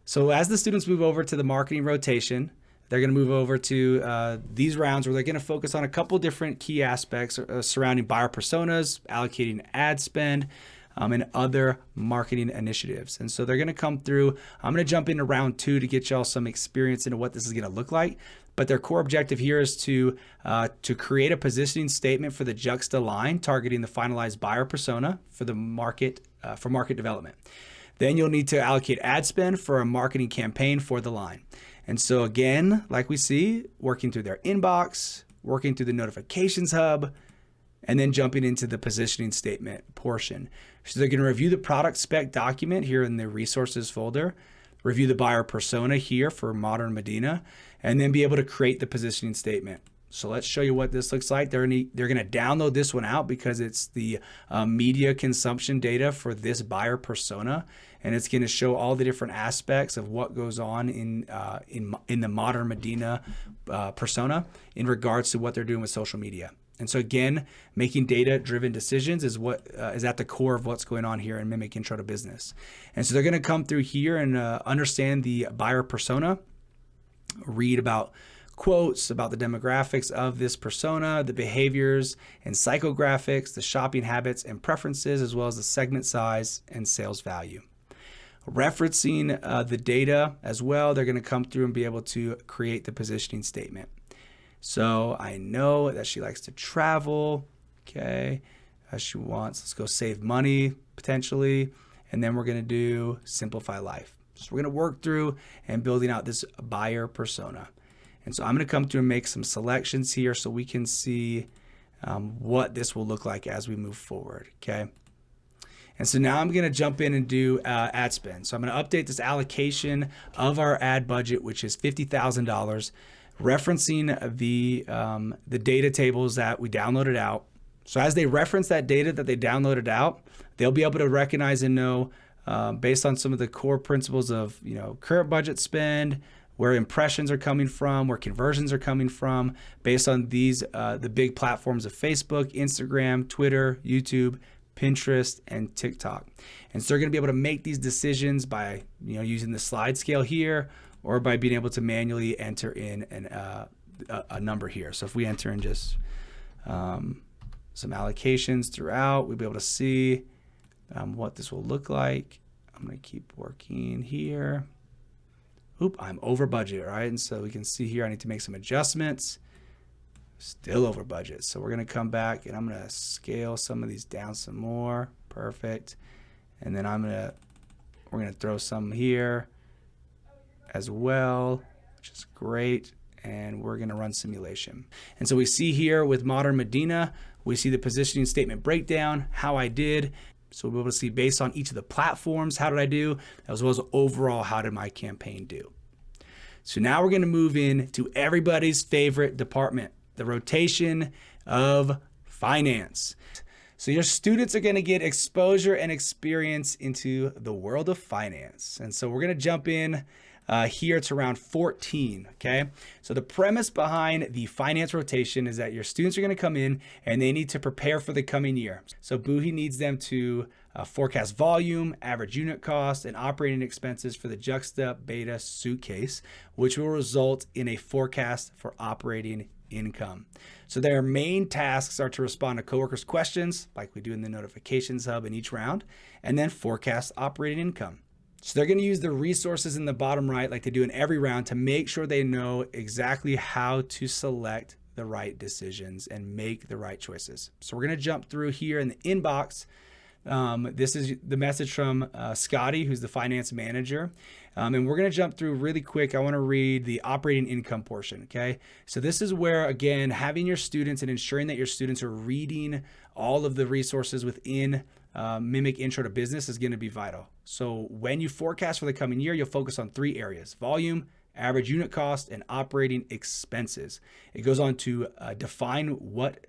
S6: So as the students move over to the marketing rotation, they're going to move over to these rounds where they're going to focus on a couple different key aspects surrounding buyer personas, allocating ad spend, and other marketing initiatives. And so they're going to come through. I'm going to jump into round 2 to get y'all some experience into what this is going to look like. But their core objective here is to create a positioning statement for the juxta line, targeting the finalized buyer persona for the market development. Then you'll need to allocate ad spend for a marketing campaign for the line. And so again, like we see, working through their inbox, working through the notifications hub, and then jumping into the positioning statement portion. So they're going to review the product spec document here in the resources folder, review the buyer persona here for Modern Medina, and then be able to create the positioning statement. So let's show you what this looks like. They're going to download this one out because it's the media consumption data for this buyer persona, and it's going to show all the different aspects of what goes on in the Modern Medina persona in regards to what they're doing with social media. And so again, making data-driven decisions is what is at the core of what's going on here in Mimic Intro to Business. And so they're going to come through here and understand the buyer persona, read about quotes about the demographics of this persona, the behaviors and psychographics, the shopping habits and preferences, as well as the segment size and sales value. Referencing the data as well, they're going to come through and be able to create the positioning statement. So I know that she likes to travel, okay, she wants, let's go save money potentially, and then we're going to do simplify life. So we're going to work through and building out this buyer persona. And so I'm going to come through and make some selections here so we can see what this will look like as we move forward, okay? And so now I'm going to jump in and do ad spend. So I'm going to update this allocation of our ad budget, which is $50,000, referencing the data tables that we downloaded out. So as they reference that data that they downloaded out, they'll be able to recognize and know based on some of the core principles of current budget spend, where impressions are coming from, where conversions are coming from, based on these the big platforms of Facebook, Instagram, Twitter, YouTube, Pinterest, and TikTok. And so they're going to be able to make these decisions by using the slide scale here, or by being able to manually enter in a number here. So if we enter in just some allocations throughout, we'll be able to see what this will look like. I'm going to keep working here. Oop, I'm over budget, right? And so we can see here I need to make some adjustments. Still over budget. So we're going to come back and I'm going to scale some of these down some more. Perfect. And then we're going to throw some here as well, which is great. And we're going to run simulation. And so we see here with Modern Medina, we see the positioning statement breakdown, how I did. So we'll be able to see based on each of the platforms, how did I do, as well as overall, how did my campaign do. So now we're going to move in to everybody's favorite department, the rotation of finance. So your students are going to get exposure and experience into the world of finance. And so we're going to jump in here to round 14, okay? So the premise behind the finance rotation is that your students are going to come in and they need to prepare for the coming year. So Buhi needs them to forecast volume, average unit cost, and operating expenses for the Juxta Beta suitcase, which will result in a forecast for operating income. So their main tasks are to respond to coworkers' questions, like we do in the notifications hub in each round, and then forecast operating income. So they're going to use the resources in the bottom right, like they do in every round, to make sure they know exactly how to select the right decisions and make the right choices. So we're going to jump through here in the inbox. This is the message from Scotty, who's the finance manager. And we're going to jump through really quick. I want to read the operating income portion. Okay. So this is where, again, having your students and ensuring that your students are reading all of the resources within Mimic Intro to Business is going to be vital. So when you forecast for the coming year, you'll focus on 3 areas: volume, average unit cost, and operating expenses. It goes on to define what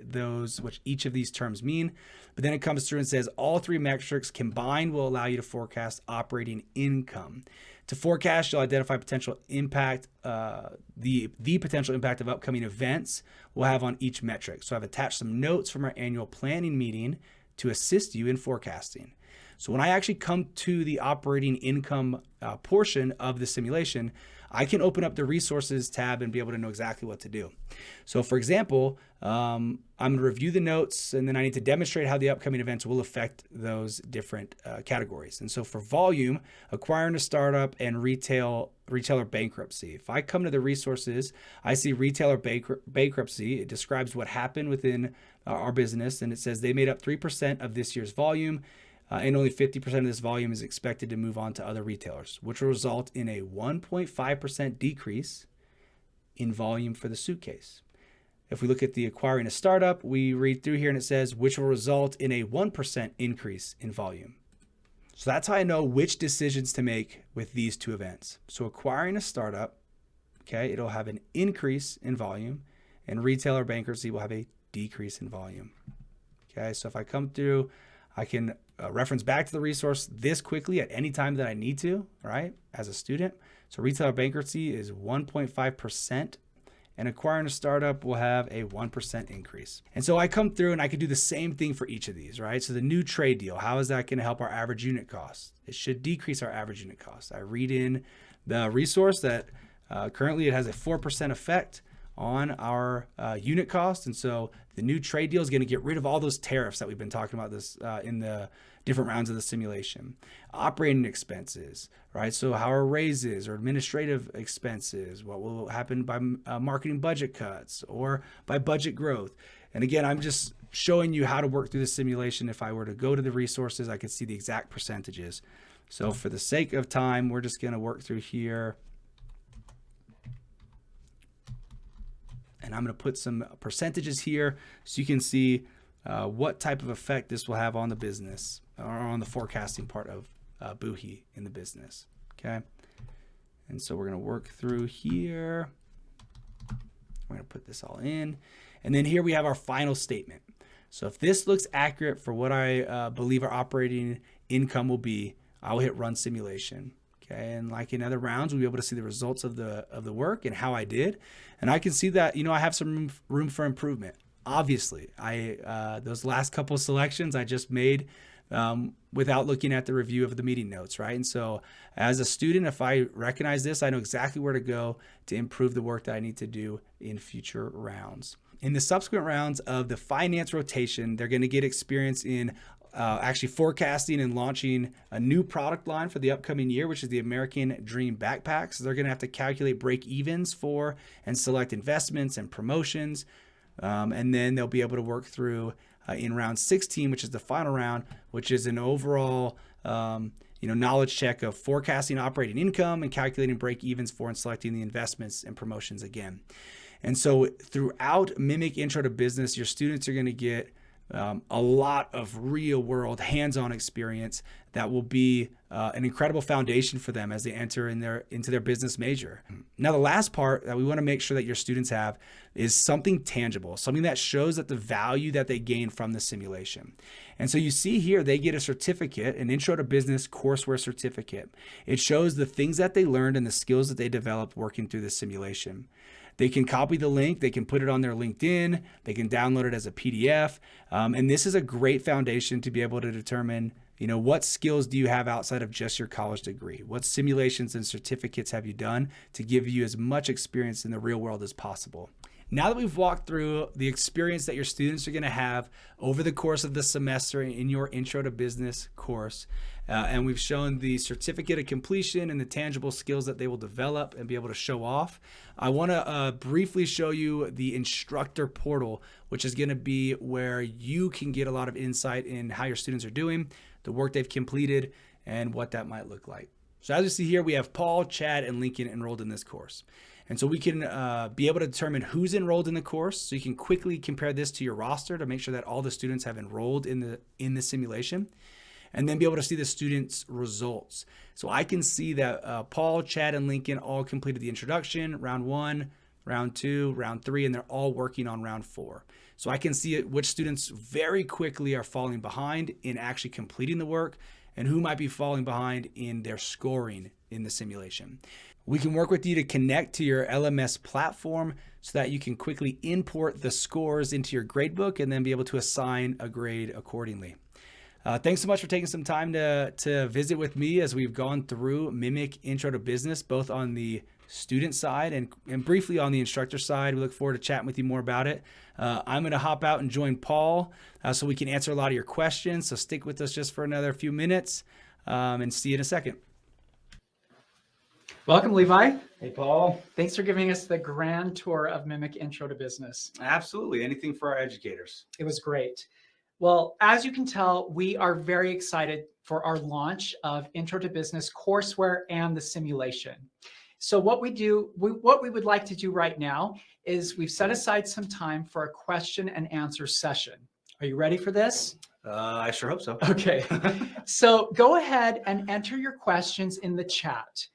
S6: each of these terms mean, but then it comes through and says all 3 metrics combined will allow you to forecast operating income. To forecast, you'll identify potential impact, the potential impact of upcoming events we'll have on each metric. So I've attached some notes from our annual planning meeting to assist you in forecasting. So when I actually come to the operating income portion of the simulation, I can open up the resources tab and be able to know exactly what to do. So for example, I'm going to review the notes, and then I need to demonstrate how the upcoming events will affect those different categories. And so for volume, acquiring a startup and retailer bankruptcy. If I come to the resources, I see retailer bankruptcy. It describes what happened within our business, and it says they made up 3% of this year's volume. And only 50% of this volume is expected to move on to other retailers, which will result in a 1.5% decrease in volume for the suitcase. If we look at the acquiring a startup, we read through here and it says, which will result in a 1% increase in volume. So that's how I know which decisions to make with these 2 events. So acquiring a startup, okay, it'll have an increase in volume, and retailer bankruptcy will have a decrease in volume. Okay, so if I come through, I can reference back to the resource this quickly at any time that I need to, right, as a student. So retailer bankruptcy is 1.5%, and acquiring a startup will have a 1% increase. And so I come through and I can do the same thing for each of these, right? So the new trade deal, how is that going to help our average unit cost? It should decrease our average unit cost. I read in the resource that currently it has a 4% effect on our unit cost. And so the new trade deal is going to get rid of all those tariffs that we've been talking about this in the different rounds of the simulation. Operating expenses, right? So how are raises or administrative expenses? What will happen by marketing budget cuts or by budget growth? And again, I'm just showing you how to work through the simulation. If I were to go to the resources, I could see the exact percentages. So for the sake of time, we're just going to work through here. And I'm going to put some percentages here so you can see what type of effect this will have on the business or on the forecasting part of Boohi in the business. Okay. And so we're going to work through here. We're going to put this all in. And then here we have our final statement. So if this looks accurate for what I believe our operating income will be, I'll hit run simulation. Okay, and like in other rounds, we'll be able to see the results of the work and how I did. And I can see that, I have some room for improvement. Obviously, those last couple of selections I just made without looking at the review of the meeting notes, right? And so as a student, if I recognize this, I know exactly where to go to improve the work that I need to do in future rounds. In the subsequent rounds of the finance rotation, they're going to get experience in actually forecasting and launching a new product line for the upcoming year, which is the American Dream Backpacks. So they're going to have to calculate break evens for and select investments and promotions. And then they'll be able to work through in round 16, which is the final round, which is an overall knowledge check of forecasting operating income and calculating break evens for and selecting the investments and promotions again. And so throughout Mimic Intro to Business, your students are going to get a lot of real world hands-on experience that will be an incredible foundation for them as they enter into their business major. Now, the last part that we want to make sure that your students have is something tangible, something that shows that the value that they gain from the simulation. And so you see here, they get a certificate, an Intro to Business courseware certificate. It shows the things that they learned and the skills that they developed working through the simulation. They can copy the link, they can put it on their LinkedIn, they can download it as a PDF. And this is a great foundation to be able to determine What skills do you have outside of just your college degree? What simulations and certificates have you done to give you as much experience in the real world as possible? Now that we've walked through the experience that your students are going to have over the course of the semester in your Intro to Business course, and we've shown the certificate of completion and the tangible skills that they will develop and be able to show off, I want to briefly show you the instructor portal, which is going to be where you can get a lot of insight in how your students are doing, the work they've completed, and what that might look like. So as you see here, we have Paul, Chad, and Lincoln enrolled in this course. And so we can be able to determine who's enrolled in the course. So you can quickly compare this to your roster to make sure that all the students have enrolled in the simulation, and then be able to see the students' results. So I can see that Paul, Chad, and Lincoln all completed the introduction, round 1, round 2, round 3, and they're all working on round 4. So I can see which students very quickly are falling behind in actually completing the work and who might be falling behind in their scoring in the simulation. We can work with you to connect to your LMS platform so that you can quickly import the scores into your gradebook and then be able to assign a grade accordingly. Thanks so much for taking some time to visit with me as we've gone through Mimic Intro to Business, both on the student side and briefly on the instructor side. We look forward to chatting with you more about it. I'm going to hop out and join Paul so we can answer a lot of your questions. So stick with us just for another few minutes and see you in a second.
S1: Welcome, Levi.
S6: Hey, Paul.
S1: Thanks for giving us the grand tour of Mimic Intro to Business.
S6: Absolutely. Anything for our educators.
S1: It was great. Well, as you can tell, we are very excited for our launch of Intro to Business courseware and the simulation. So what we would like to do right now is we've set aside some time for a question and answer session. Are you ready for this?
S6: I sure hope so.
S1: Okay. So go ahead and enter your questions in the chat,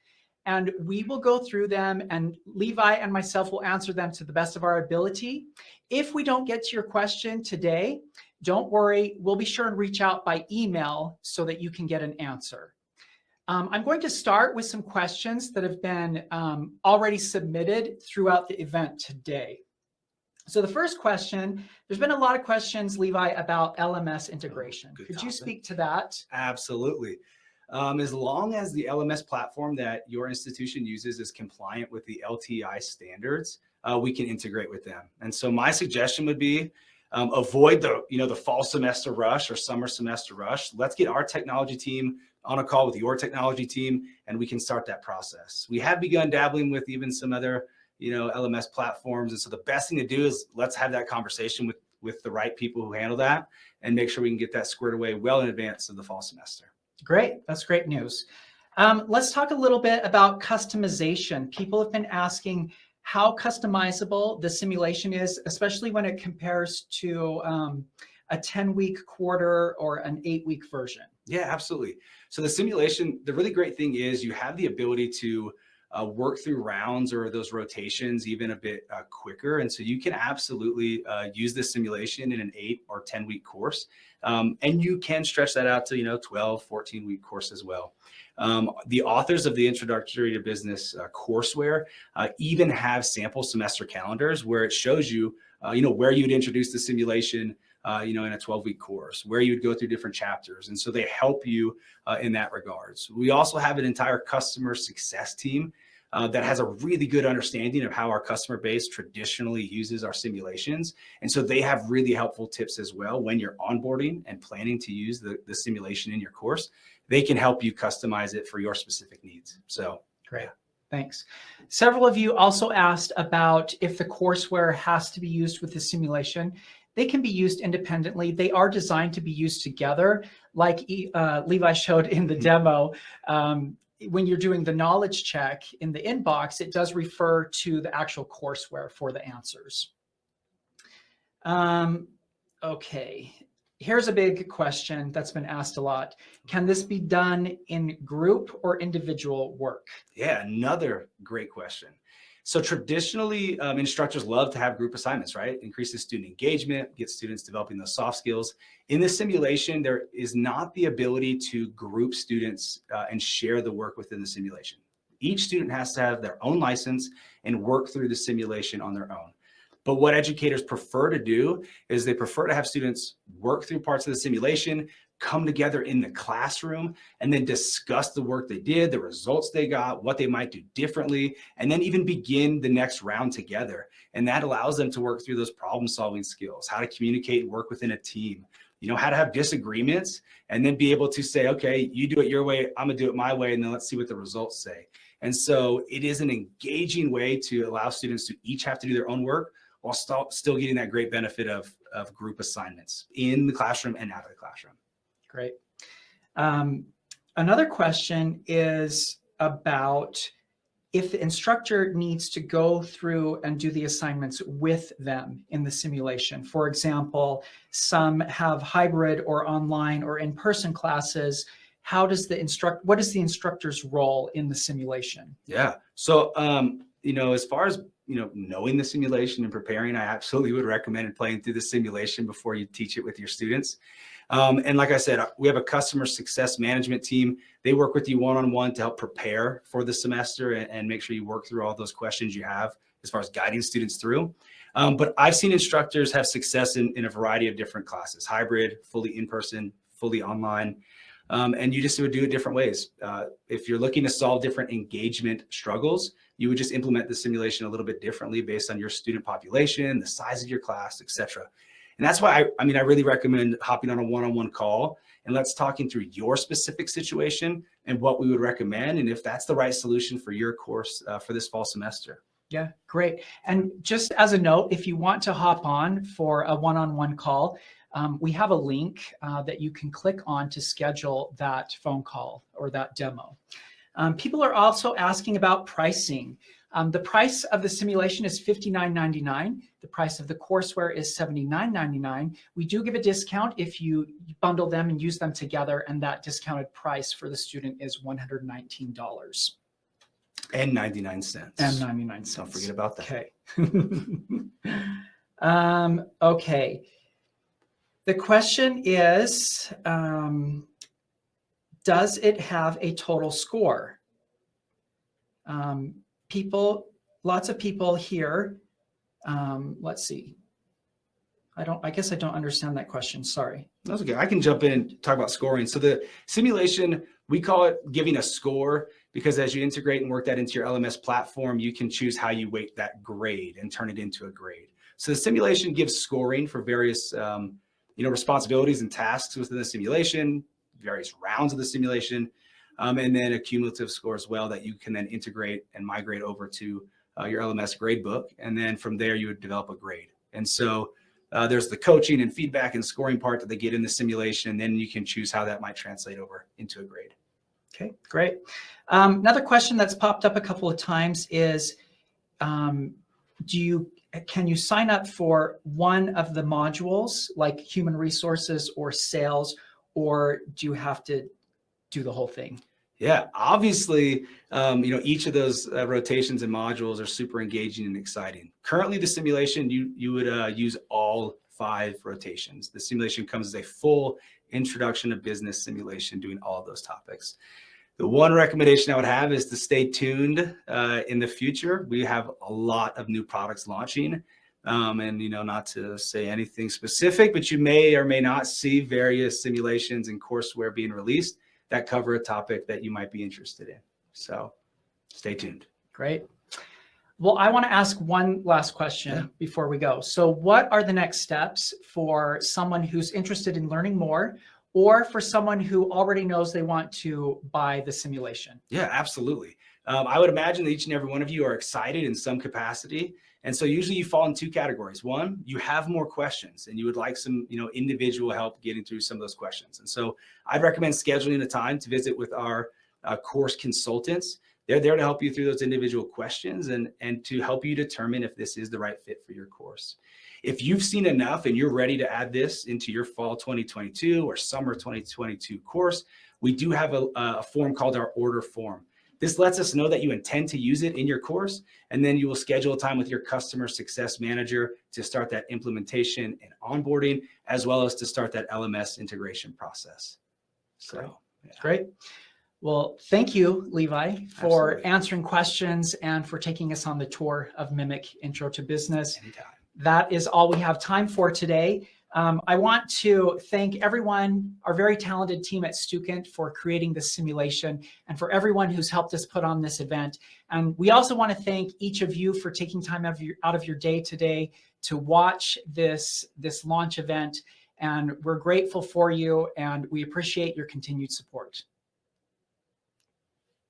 S1: and we will go through them, and Levi and myself will answer them to the best of our ability. If we don't get to your question today, don't worry, we'll be sure and reach out by email so that you can get an answer. I'm going to start with some questions that have been already submitted throughout the event today. So the first question, there's been a lot of questions, Levi, about LMS integration. Could you speak to that?
S6: Absolutely. As long as the LMS platform that your institution uses is compliant with the LTI standards, we can integrate with them. And so my suggestion would be avoid the fall semester rush or summer semester rush. Let's get our technology team on a call with your technology team, and we can start that process. We have begun dabbling with even some other LMS platforms. And so the best thing to do is let's have that conversation with the right people who handle that and make sure we can get that squared away well in advance of the fall semester.
S1: Great. That's great news. Let's talk a little bit about customization. People have been asking how customizable the simulation is, especially when it compares to a 10-week quarter or an 8-week version.
S6: Yeah, absolutely. So the simulation, the really great thing is you have the ability to work through rounds or those rotations even a bit quicker. And so you can absolutely use this simulation in an 8 or 10-week course. And you can stretch that out to 12, 14-week course as well. The authors of the Introductory to Business courseware even have sample semester calendars where it shows you, where you'd introduce the simulation, in a 12-week course, where you would go through different chapters. And so they help you in that regards. We also have an entire customer success team that has a really good understanding of how our customer base traditionally uses our simulations. And so they have really helpful tips as well when you're onboarding and planning to use the simulation in your course. They can help you customize it for your specific needs. So
S1: great. Thanks. Several of you also asked about if the courseware has to be used with the simulation. They can be used independently. They are designed to be used together, like Levi showed in the demo. When you're doing the knowledge check in the inbox, it does refer to the actual courseware for the answers. Okay, here's a big question that's been asked a lot. Can this be done in group or individual work?
S6: Yeah, another great question. So traditionally, instructors love to have group assignments, right? Increases student engagement, gets students developing those soft skills. In this simulation, there is not the ability to group students and share the work within the simulation. Each student has to have their own license and work through the simulation on their own. But what educators prefer to do is they prefer to have students work through parts of the simulation, come together in the classroom and then discuss the work they did, the results they got, what they might do differently, and then even begin the next round together. And that allows them to work through those problem-solving skills, how to communicate and work within a team, how to have disagreements, and then be able to say, okay, you do it your way, I'm gonna do it my way, and then let's see what the results say. And so it is an engaging way to allow students to each have to do their own work while still getting that great benefit of group assignments in the classroom and out of the classroom.
S1: Great. Another question is about if the instructor needs to go through and do the assignments with them in the simulation. For example, some have hybrid or online or in-person classes. What is the instructor's role in the simulation?
S6: Yeah. So, as far as, knowing the simulation and preparing, I absolutely would recommend playing through the simulation before you teach it with your students. And like I said, we have a customer success management team. They work with you one-on-one to help prepare for the semester and make sure you work through all those questions you have as far as guiding students through. But I've seen instructors have success in a variety of different classes: hybrid, fully in-person, fully online. And you just would do it different ways. If you're looking to solve different engagement struggles, you would just implement the simulation a little bit differently based on your student population, the size of your class, etc. And that's why I really recommend hopping on a one-on-one call and let's talking through your specific situation and what we would recommend, and if that's the right solution for your course for this fall semester.
S1: Yeah, great. And just as a note, if you want to hop on for a one-on-one call, we have a link that you can click on to schedule that phone call or that demo. People are also asking about pricing. The price of the simulation is $59.99. The price of the courseware is $79.99. We do give a discount if you bundle them and use them together, and that discounted price for the student is $119.
S6: And 99 cents.
S1: And 99 cents.
S6: Don't forget about that.
S1: Okay. Okay. The question is, does it have a total score? Lots of people here. Let's see. I guess I don't understand that question. Sorry.
S6: That's okay. I can jump in and talk about scoring. So the simulation, we call it giving a score, because as you integrate and work that into your LMS platform, you can choose how you weight that grade and turn it into a grade. So the simulation gives scoring for various responsibilities and tasks within the simulation, various rounds of the simulation, and then a cumulative score as well that you can then integrate and migrate over to your LMS gradebook. And then from there, you would develop a grade. And so there's the coaching and feedback and scoring part that they get in the simulation, and then you can choose how that might translate over into a grade.
S1: Okay, great. Another question that's popped up a couple of times is, can you sign up for one of the modules like human resources or sales, or do you have to do the whole thing?
S6: Yeah, obviously, each of those rotations and modules are super engaging and exciting. Currently, the simulation, you would use all 5 rotations. The simulation comes as a full introduction to business simulation, doing all of those topics. The one recommendation I would have is to stay tuned in the future. We have a lot of new products launching, and not to say anything specific, but you may or may not see various simulations and courseware being released that cover a topic that you might be interested in. So stay tuned.
S1: Great. Well, I want to ask one last question before we go. So what are the next steps for someone who's interested in learning more, or for someone who already knows they want to buy the simulation?
S6: Yeah, absolutely. I would imagine that each and every one of you are excited in some capacity. And so usually you fall in 2 categories. One, you have more questions and you would like some, individual help getting through some of those questions. And so I'd recommend scheduling a time to visit with our course consultants. They're there to help you through those individual questions and to help you determine if this is the right fit for your course. If you've seen enough and you're ready to add this into your fall 2022 or summer 2022 course, we do have a form called our order form. This lets us know that you intend to use it in your course, and then you will schedule a time with your customer success manager to start that implementation and onboarding, as well as to start that LMS integration process. So,
S1: Great. Well, thank you, Levi, for
S6: Absolutely.
S1: answering questions and for taking us on the tour of Mimic Intro to Business.
S6: Anytime.
S1: That is all we have time for today. I want to thank everyone, our very talented team at Stukent, for creating this simulation, and for everyone who's helped us put on this event. And we also want to thank each of you for taking time out of your day today to watch this launch event. And we're grateful for you, and we appreciate your continued support.